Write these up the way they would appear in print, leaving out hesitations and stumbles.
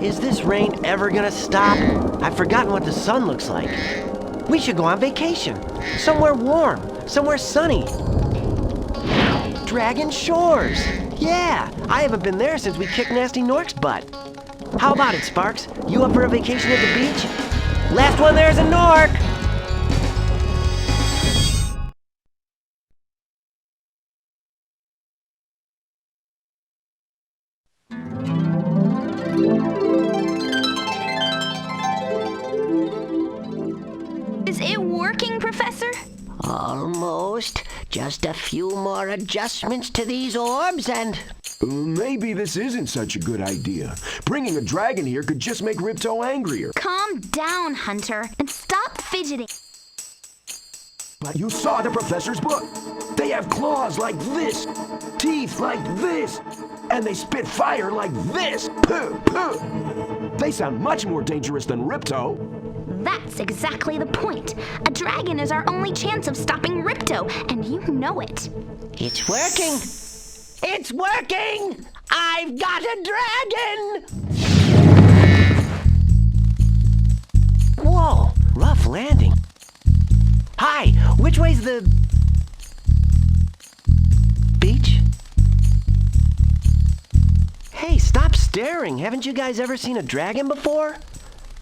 Is this rain ever gonna stop? I've forgotten what the sun looks like. We should go on vacation. Somewhere warm, somewhere sunny. Dragon Shores! Yeah, I haven't been there since we kicked Nasty Nork's butt. How about it, Sparx? You up for a vacation at the beach? Last one there's a Nork! Is it working, Professor? Almost. Just a few more adjustments to these orbs and... Maybe this isn't such a good idea. Bringing a dragon here could just make Ripto angrier. Calm down, Hunter, and stop fidgeting. But you saw the professor's book. They have claws like this, teeth like this, and they spit fire like this. Puh, puh. They sound much more dangerous than Ripto. That's exactly the point. A dragon is our only chance of stopping Ripto, and you know it. It's working! It's working! I've got a dragon! Whoa, rough landing. Hi, which way's the... beach? Hey, stop staring. Haven't you guys ever seen a dragon before?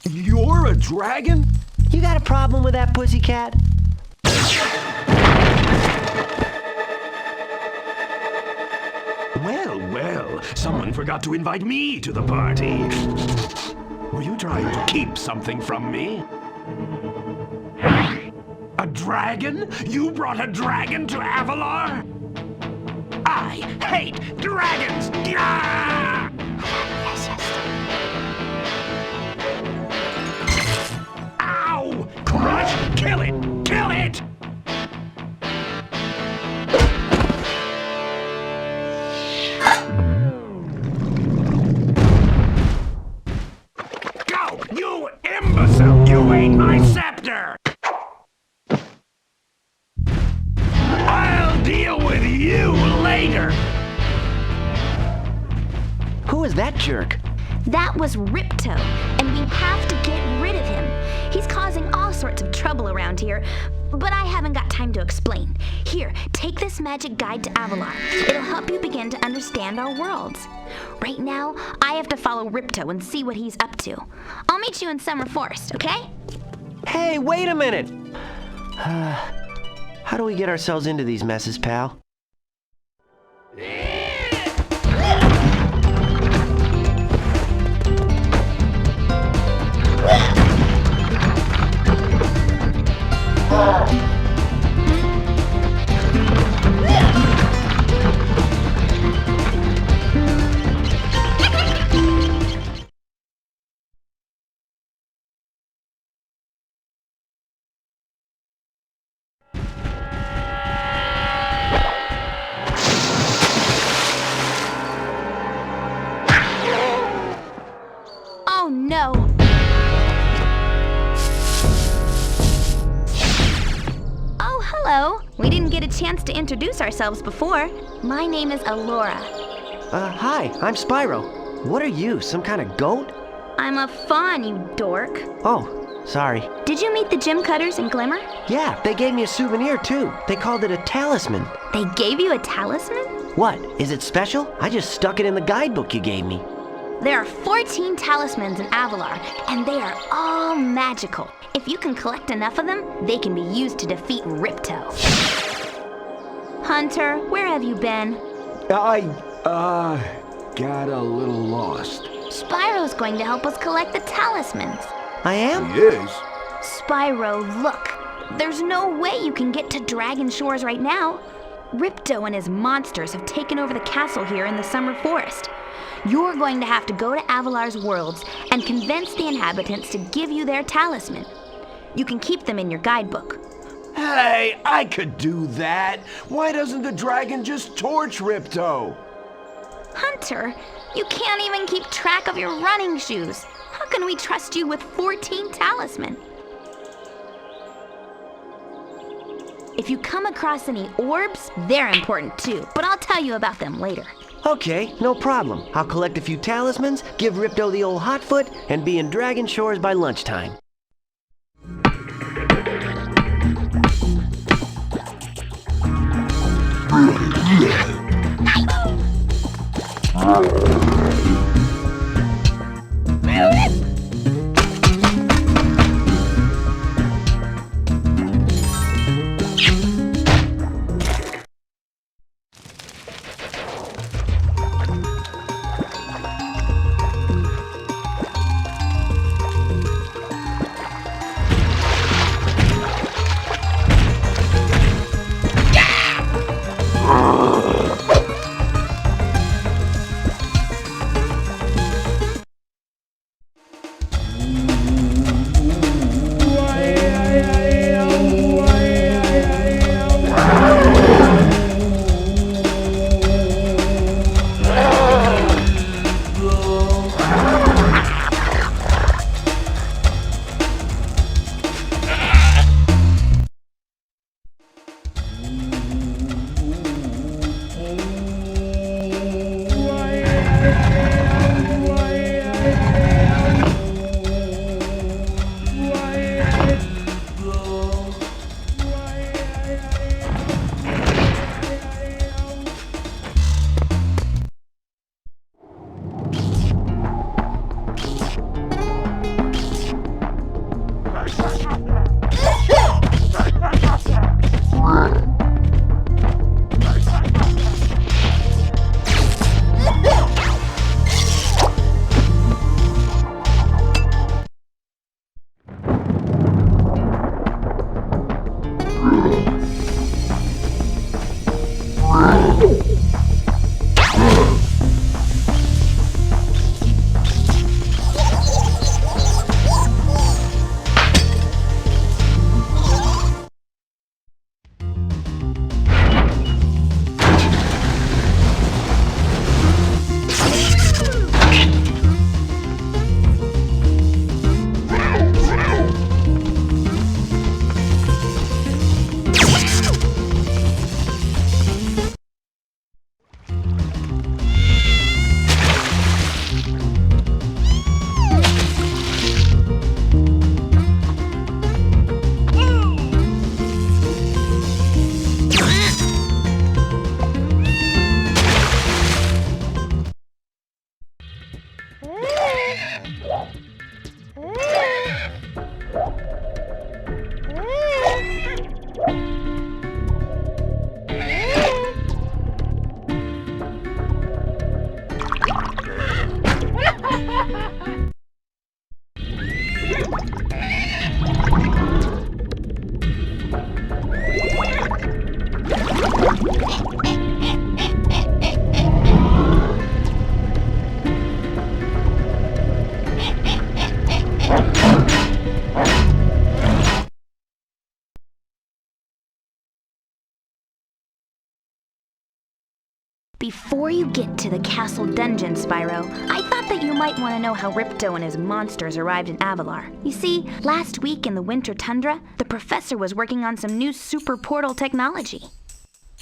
You're a dragon? You got a problem with that, pussycat? Well, someone forgot to invite me to the party. Were you trying to keep something from me? A dragon? You brought a dragon to Avalar? I hate dragons! Gah! Ow! Crush! Kill it! Kill it! Go! You imbecile! You ate my scepter! I'll deal with you later! Who is that jerk? That was Ripto, and we have to get rid of him. He's causing all sorts of trouble around here, but I haven't got time to explain. Here, take this magic guide to Avalar. It'll help you begin to understand our worlds. Right now, I have to follow Ripto and see what he's up to. I'll meet you in Summer Forest, okay? Hey, wait a minute! How do we get ourselves into these messes, pal? Oh no! Oh, hello. We didn't get a chance to introduce ourselves before. My name is Alora. Hi, I'm Spyro. What are you, some kind of goat? I'm a faun, you dork. Oh, sorry. Did you meet the gym cutters in Glimmer? Yeah, they gave me a souvenir too. They called it a talisman. They gave you a talisman? What, is it special? I just stuck it in the guidebook you gave me. There are 14 talismans in Avalar, and they are all magical. If you can collect enough of them, they can be used to defeat Ripto. Hunter, where have you been? I got a little lost. Spyro's going to help us collect the talismans. I am? Yes. Spyro, look. There's no way you can get to Dragon Shores right now. Ripto and his monsters have taken over the castle here in the Summer Forest. You're going to have to go to Avalar's worlds and convince the inhabitants to give you their talisman. You can keep them in your guidebook. Hey, I could do that. Why doesn't the dragon just torch Ripto? Hunter, you can't even keep track of your running shoes. How can we trust you with 14 talisman? If you come across any orbs, they're important too, but I'll tell you about them later. Okay, no problem. I'll collect a few talismans, give Ripto the old hot foot, and be in Dragon Shores by lunchtime. Before you get to the castle dungeon, Spyro, I thought that you might want to know how Ripto and his monsters arrived in Avalar. You see, last week in the winter tundra, the professor was working on some new super portal technology.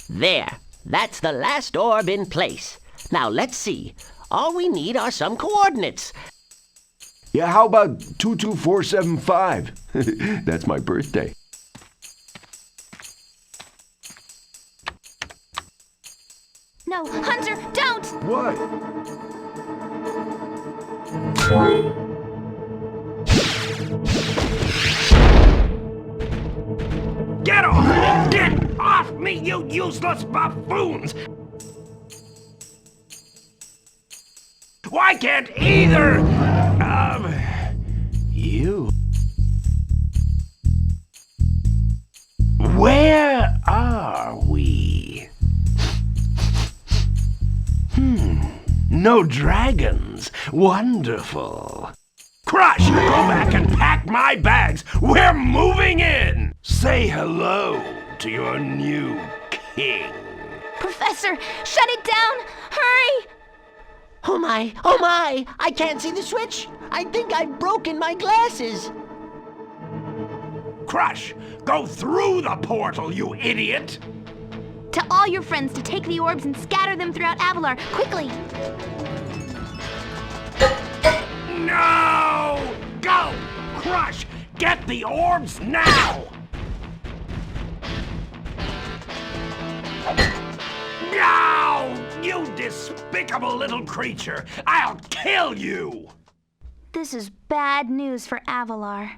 There. That's the last orb in place. Now let's see. All we need are some coordinates. Yeah, how about 22475? That's my birthday. No, Hunter, don't! What? Get off! Get off me, you useless buffoons! Why can't either of you? Where are we? No dragons. Wonderful. Crush! Go back and pack my bags. We're moving in. Say hello to your new king. Professor, shut it down! Hurry! Oh my, I can't see the switch. I think I've broken my glasses. Crush! Go through the portal, you idiot! Tell all your friends to take the orbs and scatter them throughout Avalar, quickly! No! Go! Crush! Get the orbs now! No! You despicable little creature! I'll kill you! This is bad news for Avalar.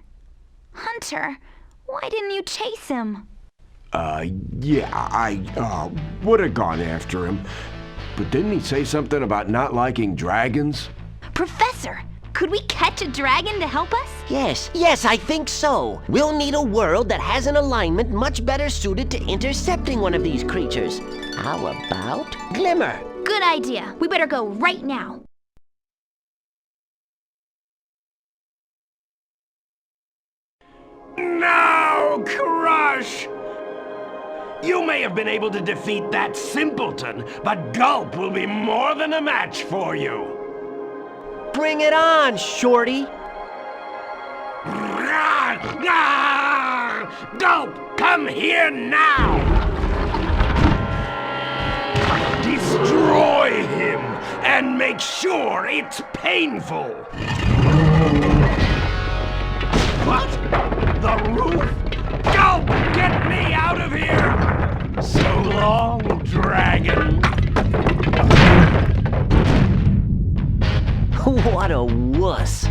Hunter, why didn't you chase him? Yeah, I would have gone after him. But didn't he say something about not liking dragons? Professor, could we catch a dragon to help us? Yes, I think so. We'll need a world that has an alignment much better suited to intercepting one of these creatures. How about Glimmer? Good idea. We better go right now. No, Crush! You may have been able to defeat that simpleton, but Gulp will be more than a match for you. Bring it on, Shorty! Gulp, come here now! Destroy him, and make sure it's painful! What? The roof? Gulp, get me out of here! So long, dragon. What a wuss!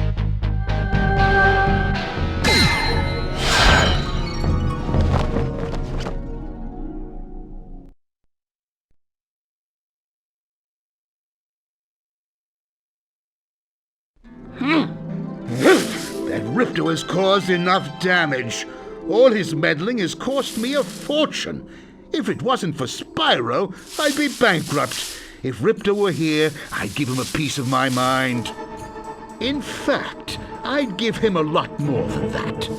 That Ripto has caused enough damage. All his meddling has cost me a fortune. If it wasn't for Spyro, I'd be bankrupt. If Ripto were here, I'd give him a piece of my mind. In fact, I'd give him a lot more than that.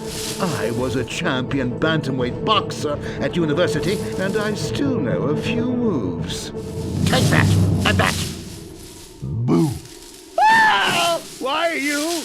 I was a champion bantamweight boxer at university, and I still know a few moves. Take that, and that. Boo. Ah! Why, you...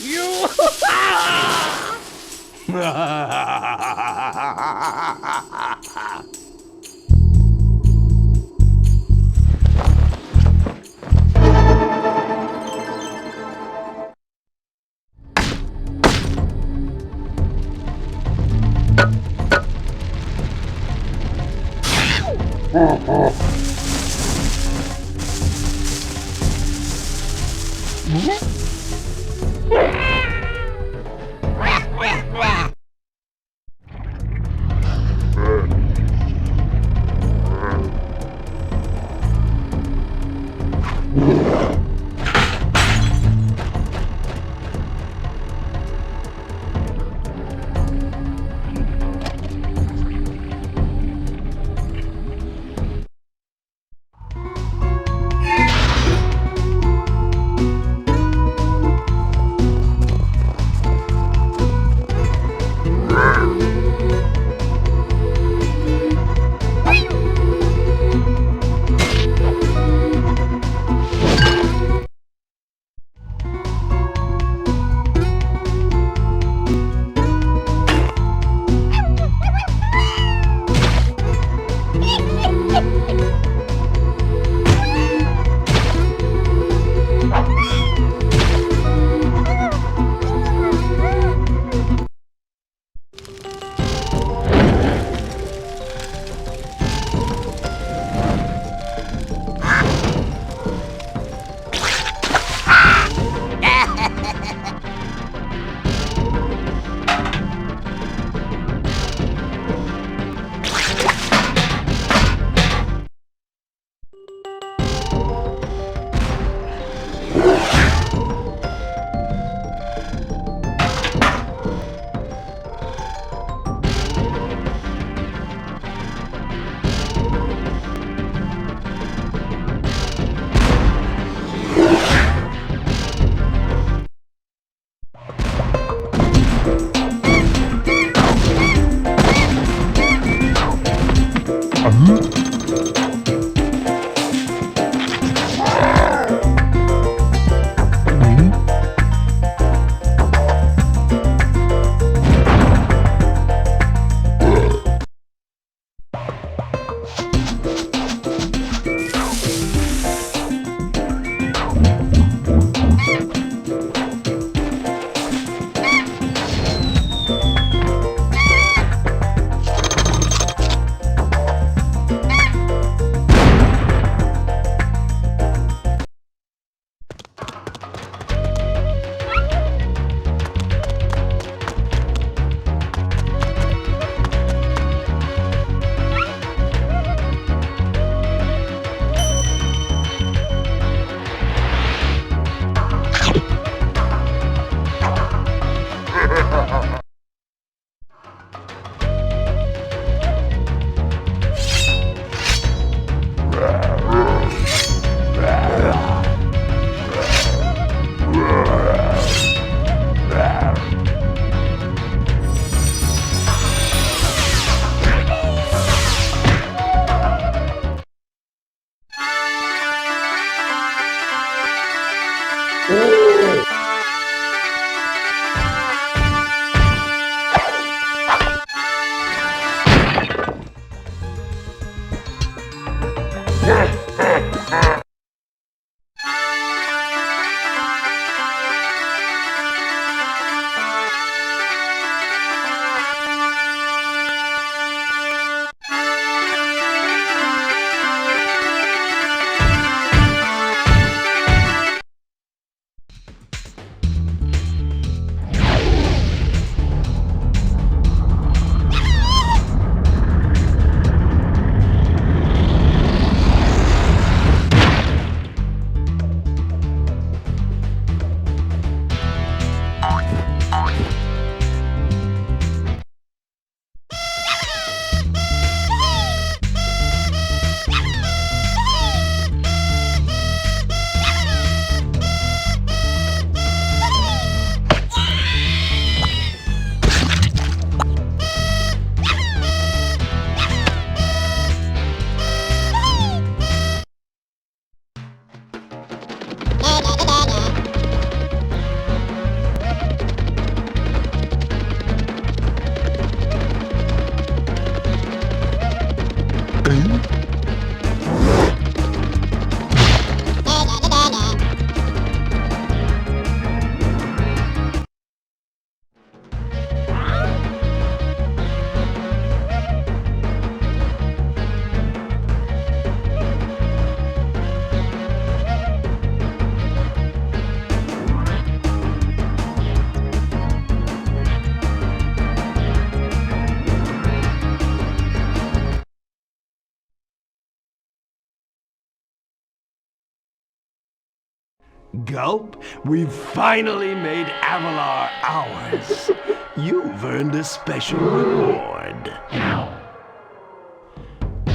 Gulp, we've finally made Avalar ours. You've earned a special reward.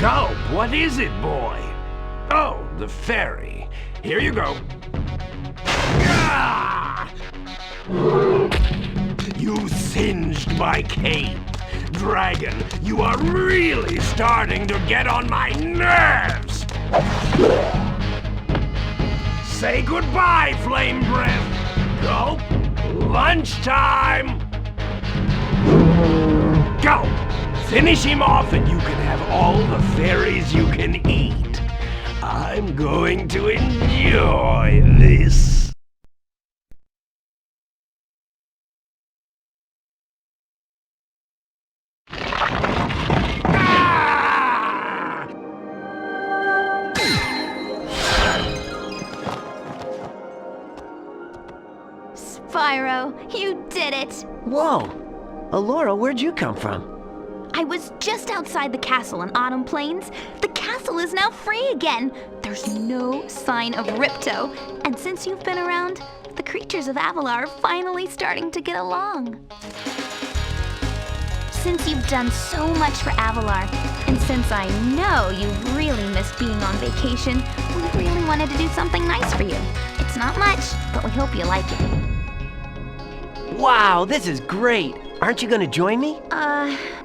Gulp, what is it, boy? Oh, the ferry. Here you go. Ah! You singed my cape. Dragon, you are really starting to get on my nerves. Say goodbye, Flame Breath. Gulp, lunchtime. Gulp, finish him off and you can have all the fairies you can eat. I'm going to enjoy this. Spyro, you did it! Whoa! Alora, where'd you come from? I was just outside the castle in Autumn Plains. The castle is now free again. There's no sign of Ripto. And since you've been around, the creatures of Avalar are finally starting to get along. Since you've done so much for Avalar, and since I know you really missed being on vacation, we really wanted to do something nice for you. It's not much, but we hope you like it. Wow, this is great! Aren't you gonna join me?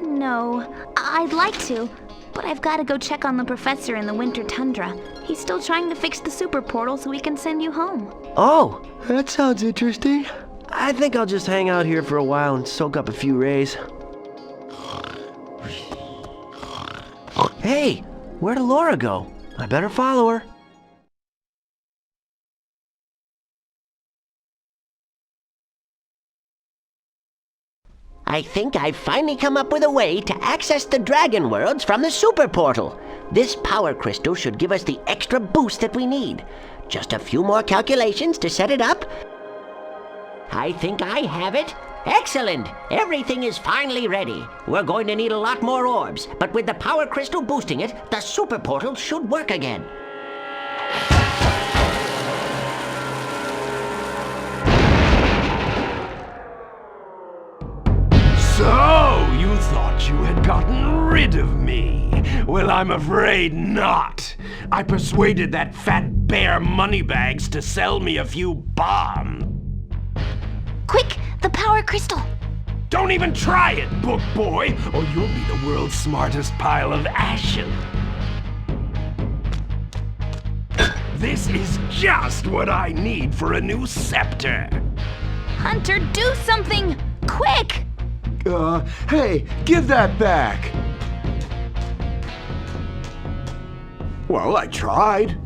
No. I'd like to, but I've got to go check on the professor in the winter tundra. He's still trying to fix the super portal so we can send you home. Oh, that sounds interesting. I think I'll just hang out here for a while and soak up a few rays. Hey, where'd Alora go? I better follow her. I think I've finally come up with a way to access the Dragon Worlds from the Super Portal. This power crystal should give us the extra boost that we need. Just a few more calculations to set it up. I think I have it. Excellent! Everything is finally ready. We're going to need a lot more orbs, but with the power crystal boosting it, the Super Portal should work again. So, you thought you had gotten rid of me? Well, I'm afraid not. I persuaded that fat bear Moneybags to sell me a few bombs. Quick, the power crystal! Don't even try it, book boy, or you'll be the world's smartest pile of ashes. This is just what I need for a new scepter. Hunter, do something! Quick! Hey, give that back. Well, I tried.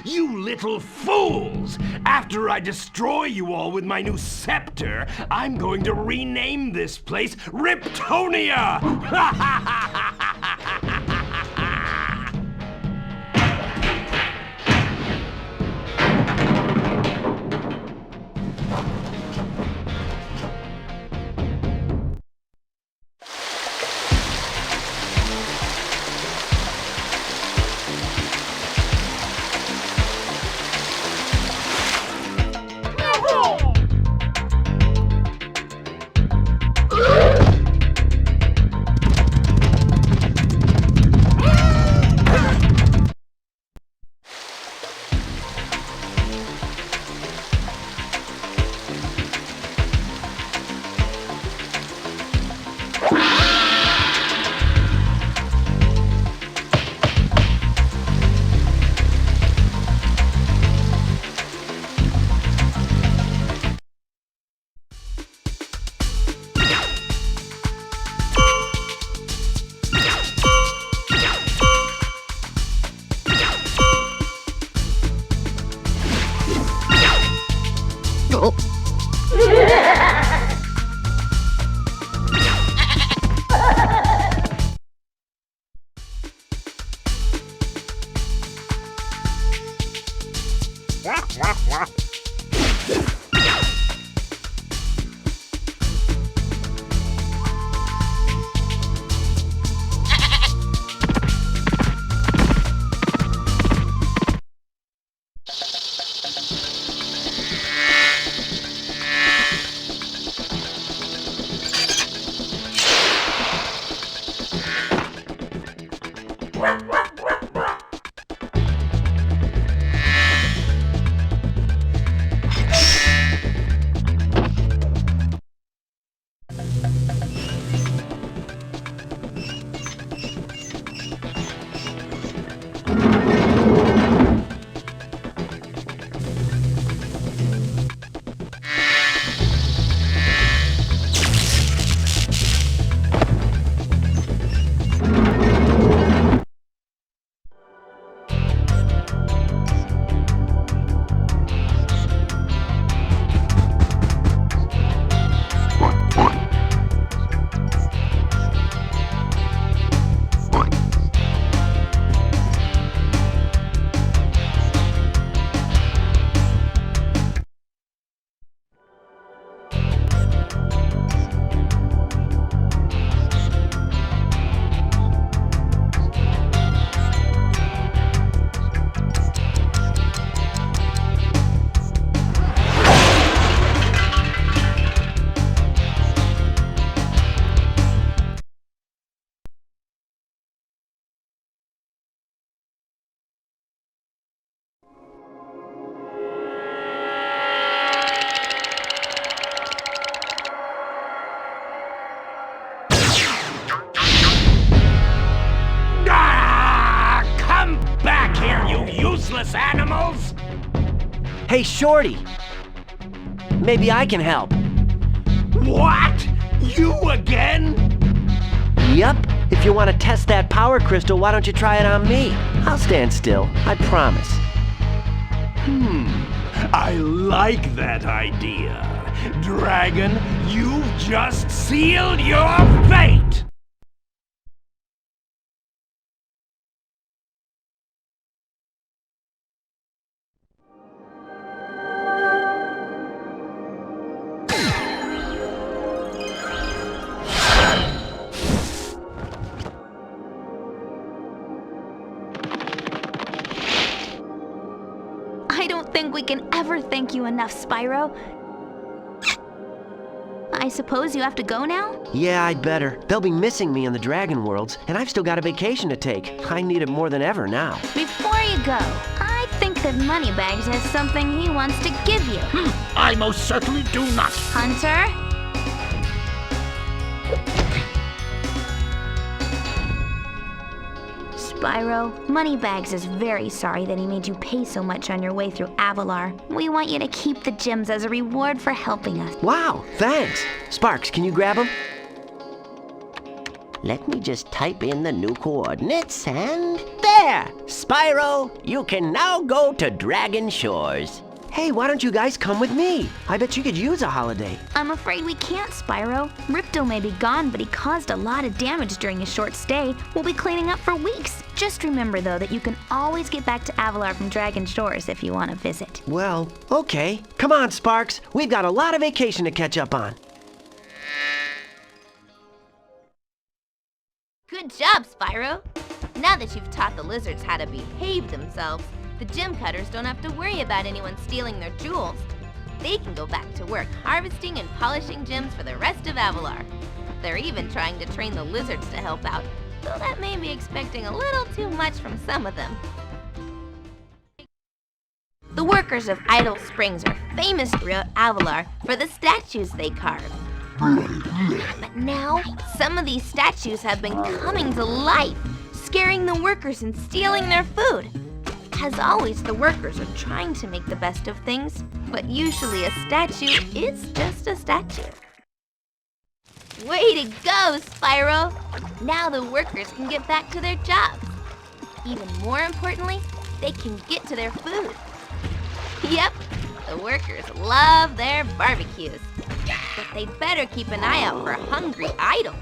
You little fools! After I destroy you all with my new scepter, I'm going to rename this place Riptonia! useless animals! Hey, Shorty! Maybe I can help. What? You again? Yup. If you want to test that power crystal, why don't you try it on me? I'll stand still, I promise. I like that idea. Dragon, you've just sealed your fate! I don't think we can ever thank you enough, Spyro. I suppose you have to go now? Yeah, I'd better. They'll be missing me in the Dragon Worlds, and I've still got a vacation to take. I need it more than ever now. Before you go, I think that Moneybags has something he wants to give you. I most certainly do not. Hunter? Spyro, Moneybags is very sorry that he made you pay so much on your way through Avalar. We want you to keep the gems as a reward for helping us. Wow, thanks. Sparx, can you grab them? Let me just type in the new coordinates and... There! Spyro, you can now go to Dragon Shores. Hey, why don't you guys come with me? I bet you could use a holiday. I'm afraid we can't, Spyro. Ripto may be gone, but he caused a lot of damage during his short stay. We'll be cleaning up for weeks. Just remember, though, that you can always get back to Avalar from Dragon Shores if you want to visit. Well, okay. Come on, Sparx. We've got a lot of vacation to catch up on. Good job, Spyro! Now that you've taught the lizards how to behave themselves, the gem cutters don't have to worry about anyone stealing their jewels. They can go back to work harvesting and polishing gems for the rest of Avalar. They're even trying to train the lizards to help out, though that may be expecting a little too much from some of them. The workers of Idle Springs are famous throughout Avalar for the statues they carve. But now, some of these statues have been coming to life, scaring the workers and stealing their food. As always, the workers are trying to make the best of things, but usually a statue is just a statue. Way to go, Spyro! Now the workers can get back to their jobs. Even more importantly, they can get to their food. Yep, the workers love their barbecues. But they'd better keep an eye out for hungry idols.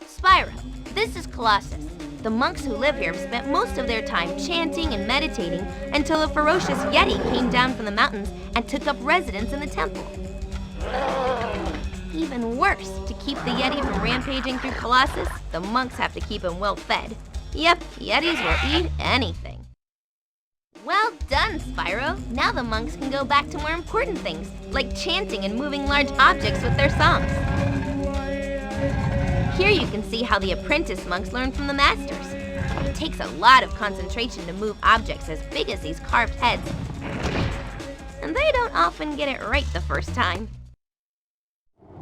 Spyro, this is Colossus. The monks who live here have spent most of their time chanting and meditating until a ferocious Yeti came down from the mountains and took up residence in the temple. Even worse, to keep the Yeti from rampaging through Colossus, the monks have to keep him well fed. Yep, Yetis will eat anything. Well done, Spyro! Now the monks can go back to more important things, like chanting and moving large objects with their songs. Here you can see how the apprentice monks learn from the masters. It takes a lot of concentration to move objects as big as these carved heads, and they don't often get it right the first time.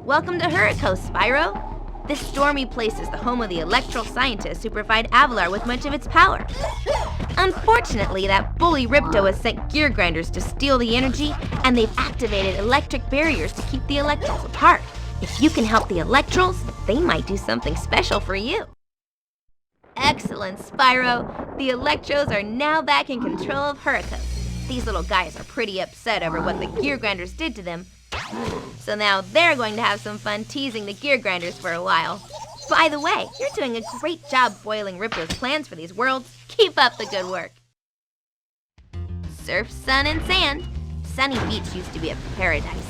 Welcome to Hurricos, Spyro! This stormy place is the home of the electral scientists who provide Avalar with much of its power. Unfortunately, that bully Ripto has sent gear grinders to steal the energy, and they've activated electric barriers to keep the electrals apart. If you can help the electrals, they might do something special for you. Excellent, Spyro! The electros are now back in control of Hurricos. These little guys are pretty upset over what the gear grinders did to them, so now they're going to have some fun teasing the gear grinders for a while. By the way, you're doing a great job foiling Ripto's plans for these worlds. Keep up the good work. Surf, sun, and sand. Sunny Beach used to be a paradise.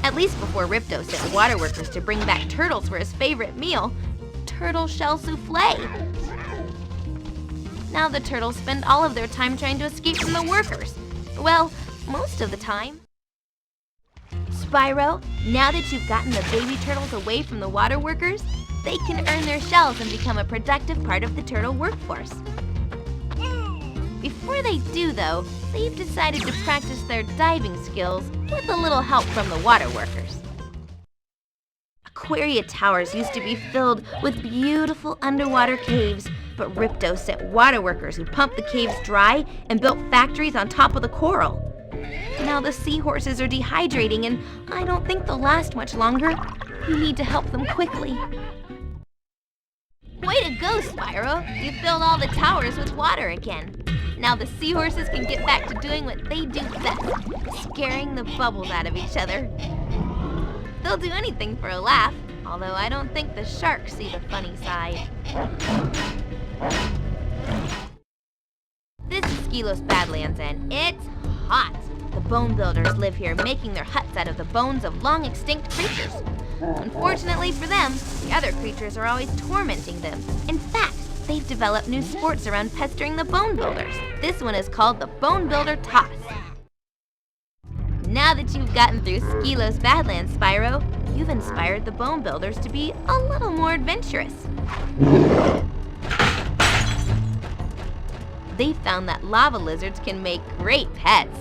At least before Ripto sent water workers to bring back turtles for his favorite meal, turtle shell souffle. Now the turtles spend all of their time trying to escape from the workers. Well, most of the time. Spyro, now that you've gotten the baby turtles away from the water workers, they can earn their shells and become a productive part of the turtle workforce. Before they do, though, they've decided to practice their diving skills with a little help from the water workers. Aquaria Towers used to be filled with beautiful underwater caves, but Ripto sent water workers who pumped the caves dry and built factories on top of the coral. Now the seahorses are dehydrating, and I don't think they'll last much longer. We need to help them quickly. Way to go, Spyro! You filled all the towers with water again. Now the seahorses can get back to doing what they do best, scaring the bubbles out of each other. They'll do anything for a laugh, although I don't think the sharks see the funny side. This is Skelos Badlands, and it's hot. The bone builders live here, making their huts out of the bones of long-extinct creatures. Unfortunately for them, the other creatures are always tormenting them. In fact, they've developed new sports around pestering the bone builders. This one is called the Bone Builder Toss. Now that you've gotten through Skelos Badlands, Spyro, you've inspired the bone builders to be a little more adventurous. They found that lava lizards can make great pets,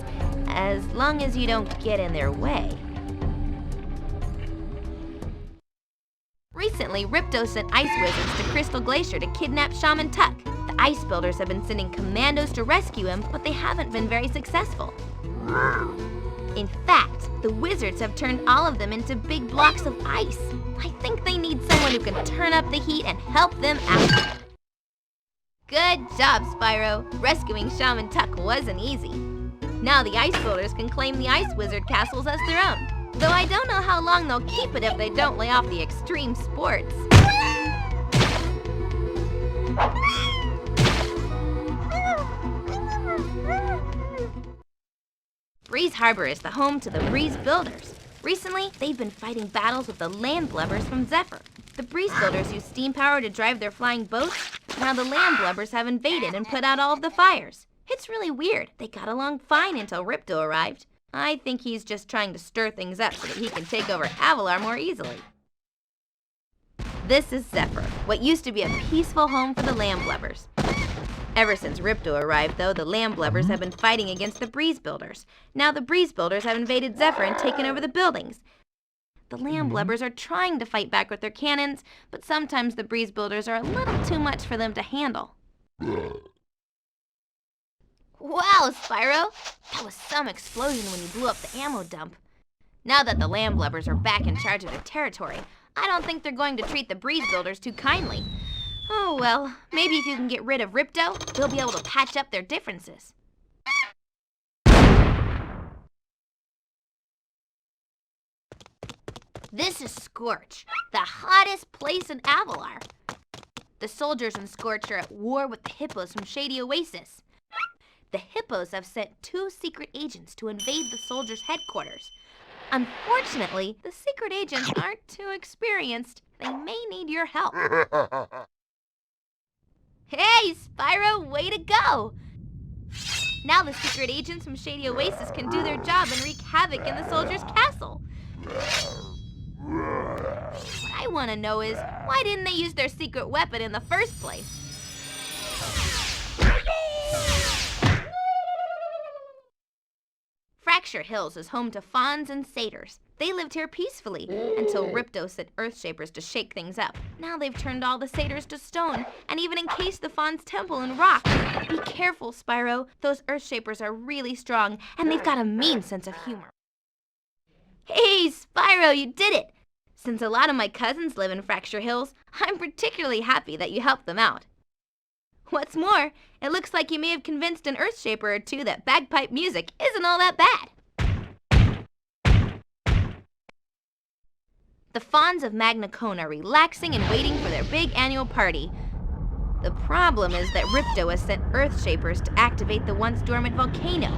as long as you don't get in their way. Recently, Ripto sent ice wizards to Crystal Glacier to kidnap Shaman Tuck. The ice builders have been sending commandos to rescue him, but they haven't been very successful. In fact, the wizards have turned all of them into big blocks of ice. I think they need someone who can turn up the heat and help them out. Good job, Spyro. Rescuing Shaman Tuck wasn't easy. Now the ice builders can claim the ice wizard castles as their own. Though I don't know how long they'll keep it if they don't lay off the extreme sports. Breeze Harbor is the home to the Breeze Builders. Recently, they've been fighting battles with the Landblubbers from Zephyr. The Breeze Builders use steam power to drive their flying boats. Now the Landblubbers have invaded and put out all of the fires. It's really weird. They got along fine until Ripto arrived. I think he's just trying to stir things up so that he can take over Avalar more easily. This is Zephyr, what used to be a peaceful home for the Landblubbers. Ever since Ripto arrived, though, the Landblubbers have been fighting against the Breeze Builders. Now the Breeze Builders have invaded Zephyr and taken over the buildings. The Landblubbers are trying to fight back with their cannons, but sometimes the Breeze Builders are a little too much for them to handle. Wow, Spyro! That was some explosion when you blew up the ammo dump. Now that the Landblubbers are back in charge of their territory, I don't think they're going to treat the Breeze Builders too kindly. Oh well, maybe if you can get rid of Ripto, they'll be able to patch up their differences. This is Scorch, the hottest place in Avalar. The soldiers in Scorch are at war with the Hippos from Shady Oasis. The Hippos have sent 2 secret agents to invade the soldiers' headquarters. Unfortunately, the secret agents aren't too experienced. They may need your help. Hey, Spyro, way to go! Now the secret agents from Shady Oasis can do their job and wreak havoc in the soldiers' castle. What I want to know is, why didn't they use their secret weapon in the first place? Fracture Hills is home to fawns and satyrs. They lived here peacefully until Ripto sent Earthshapers to shake things up. Now they've turned all the satyrs to stone and even encased the fawn's temple in rock. Be careful, Spyro. Those Earthshapers are really strong and they've got a mean sense of humor. Hey, Spyro, you did it! Since a lot of my cousins live in Fracture Hills, I'm particularly happy that you helped them out. What's more, it looks like you may have convinced an Earthshaper or 2 that bagpipe music isn't all that bad. The fawns of Magma Cone are relaxing and waiting for their big annual party. The problem is that Ripto has sent Earthshapers to activate the once dormant volcano.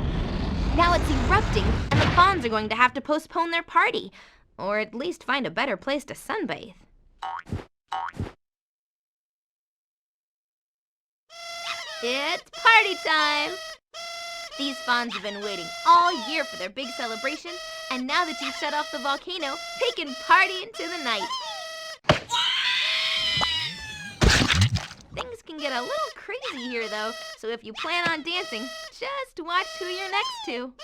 Now it's erupting, and the fawns are going to have to postpone their party, or at least find a better place to sunbathe. It's party time! These fawns have been waiting all year for their big celebration, and now that you've shut off the volcano, they can party into the night. Things can get a little crazy here though, so if you plan on dancing, just watch who you're next to.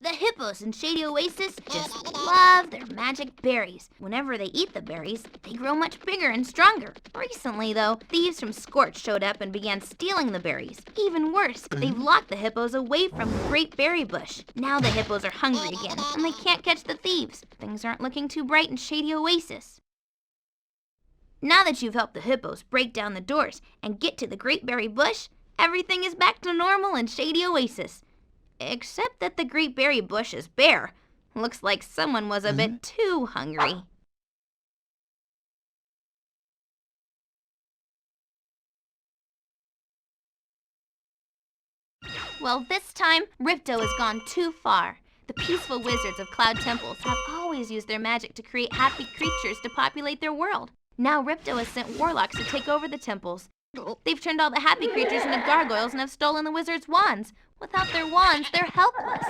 The Hippos in Shady Oasis just love their magic berries. Whenever they eat the berries, they grow much bigger and stronger. Recently, though, thieves from Scorch showed up and began stealing the berries. Even worse, they've locked the hippos away from the Great Berry Bush. Now the hippos are hungry again, and they can't catch the thieves. Things aren't looking too bright in Shady Oasis. Now that you've helped the hippos break down the doors and get to the Great Berry Bush, everything is back to normal in Shady Oasis. Except that the Great Berry Bush is bare. Looks like someone was a bit too hungry. Well, this time, Ripto has gone too far. The peaceful wizards of Cloud Temples have always used their magic to create happy creatures to populate their world. Now Ripto has sent warlocks to take over the temples. They've turned all the happy creatures into gargoyles and have stolen the wizards' wands. Without their wands, they're helpless.